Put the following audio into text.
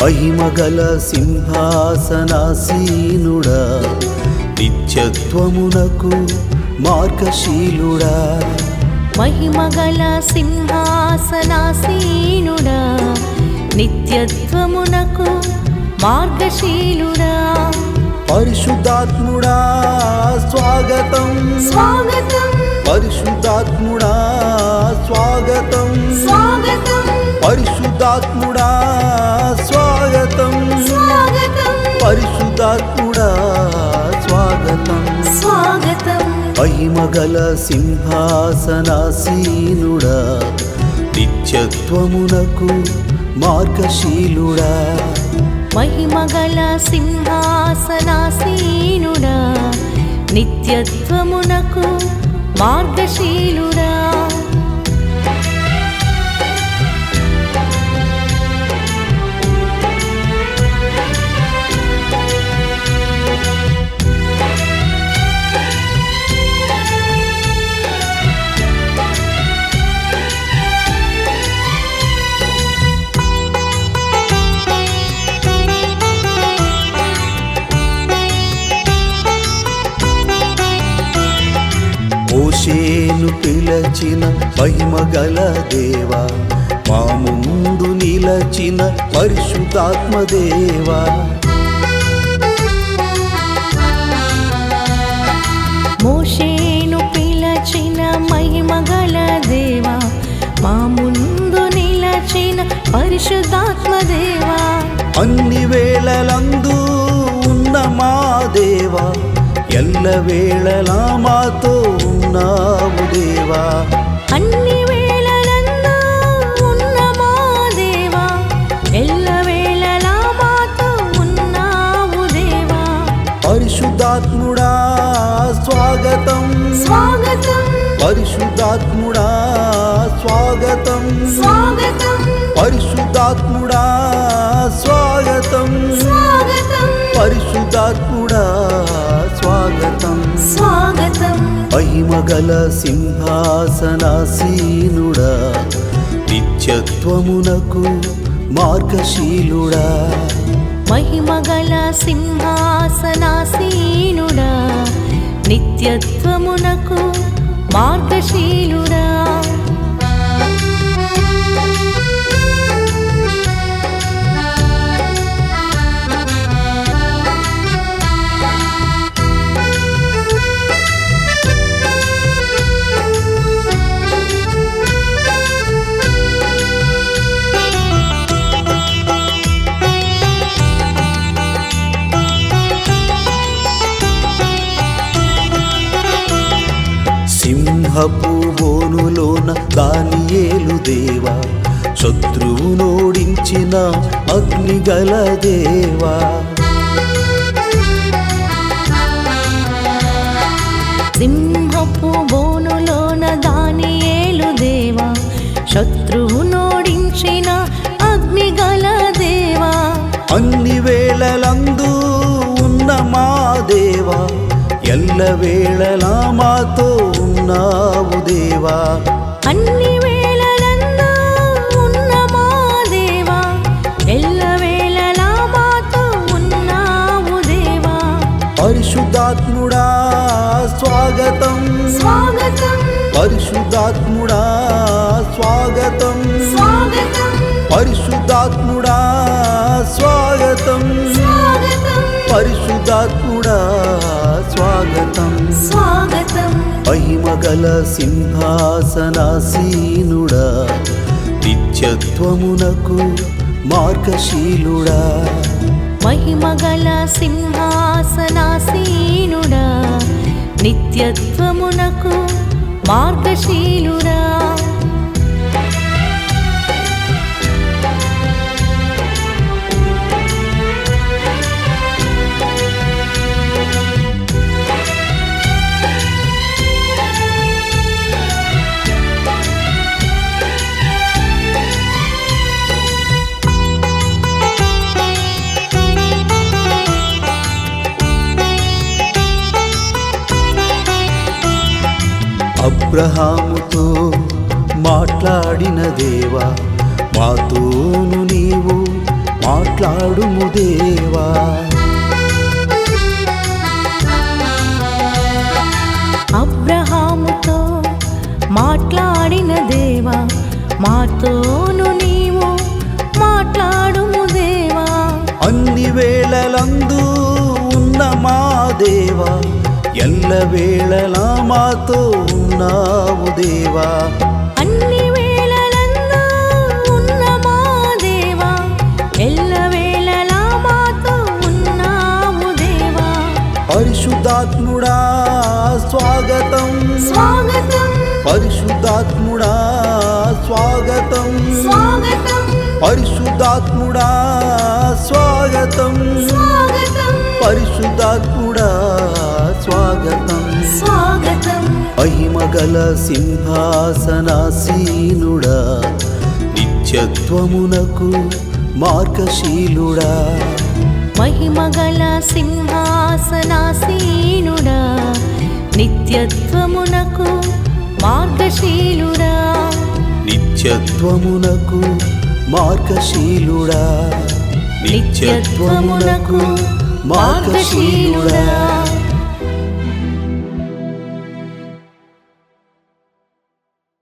మహిమగల సింహాసనాసీనుడా, నిత్యత్వమునకు మార్గశీలుడా. మహిమగల సింహాసనాసీనుడా, నిత్యత్వమునకు మార్గశీలుడా. పరిశుద్ధాత్ముడా స్వాగతం స్వాగతం, పరిశుద్ధాత్ముడా స్వాగతం స్వాగతం, పరిశుద్ధాత్ముడా స్వాగతం స్వాగతం, పరిశుద్ధాత్ముడా స్వాగతం స్వాగతం. మహిమగల సింహాసనాసీనుడా, నిత్యత్వమునకు మార్గశీలుడా. మహిమగల సింహాసనాసీనుడా, నిత్యత్వమునకు మార్గశీలుడా. మోషేను పిలచిన మహిమగల దేవా, మా ముందు నిలచిన పరిశుద్ధాత్మదేవా. మోషేను పిలచిన మహిమగల దేవా, మా ముందు నిలచిన పరిశుద్ధాత్మదేవా. అన్ని వేళలందు ఉన్న మా దేవా, ఎల్లవేళలా మాతో ఉన్నావు దేవా. అన్ని వేళలందు ఉన్న మా దేవా, ఎల్లవేళలా మాతో ఉన్నావు దేవా. పరిశుద్ధాత్ముడా స్వాగతం స్వాగతం, పరిశుద్ధాత్ముడా స్వాగతం స్వాగతం, పరిశుద్ధాత్ముడా స్వాగతం స్వాగతం, పరిశుద్ధాత్ముడా స్వాగతం స్వాగతం. మహిమగల సింహాసనాసీనుడా, నిత్యత్వమునకు మార్గశీలుడా. మహిమగల సింహాసనాసీనుడా, నిత్యత్వమునకు మార్గశీలుడా. సింహపు బోనులోన దానియేలు దేవా, శత్రువునోడించిన అగ్నిగల దేవా. సింహపు బోనులోన దానియేలు దేవా, శత్రువునోడించిన అగ్నిగల దేవా. అన్ని వేళలందు ఉన్న మా దేవా, ఎల్లవేళలా మాతో ఉన్నావు దేవా. అన్ని వేళలందు ఉన్న మా దేవా, ఎల్లవేళలా మాతో ఉన్నావు దేవా. పరిశుద్ధాత్ముడా స్వాగతం స్వాగతం, పరిశుద్ధాత్ముడా స్వాగతం స్వాగతం, పరిశుద్ధాత్ముడా స్వాగతం స్వాగతం, పరిశుద్ధాత్ముడా స్వాగతం స్వాగతం. మహిమగల సింహాసనాసీనుడా, నిత్యత్వమునకు మార్గశీలుడా. మహిమగల సింహాసనాసీనుడా, నిత్యత్వమునకు మార్గశీలుడా అబ్రహాముతో మాట్లాడిన దేవా, మాతోను నీవు మాట్లాడుము దేవా. అబ్రహాముతో మాట్లాడిన దేవా, మాతోను నీవు మాట్లాడుము దేవా. అన్ని వేళలందు ఉన్న మా దేవా, ఎల్ల వేళలా మాతో ఉన్నావు దేవా. అన్ని వేళలందు ఉన్న మా దేవా, ఎల్ల వేళలా మాతో ఉన్నావు దేవా. పరిశుద్ధాత్ముడా స్వాగతం, స్వాగతం పరిశుద్ధాత్ముడా స్వాగతం, స్వాగతం పరిశుద్ధాత్ముడా స్వాగతం, స్వాగతం పరిశుద్ధాత్ముడా స్వాగతం. స్వాగతం మహిమగల సింహాసనాసీనుడా, నిత్యత్వమునకు మార్గశీలుడా. మహిమగల సింహాసనాసీనుడా, నిత్యత్వమునకు మార్గశీలుడా. నిత్యత్వమునకు మార్గశీలుడా, నిత్యత్వమునకు మార్గశీలుడా.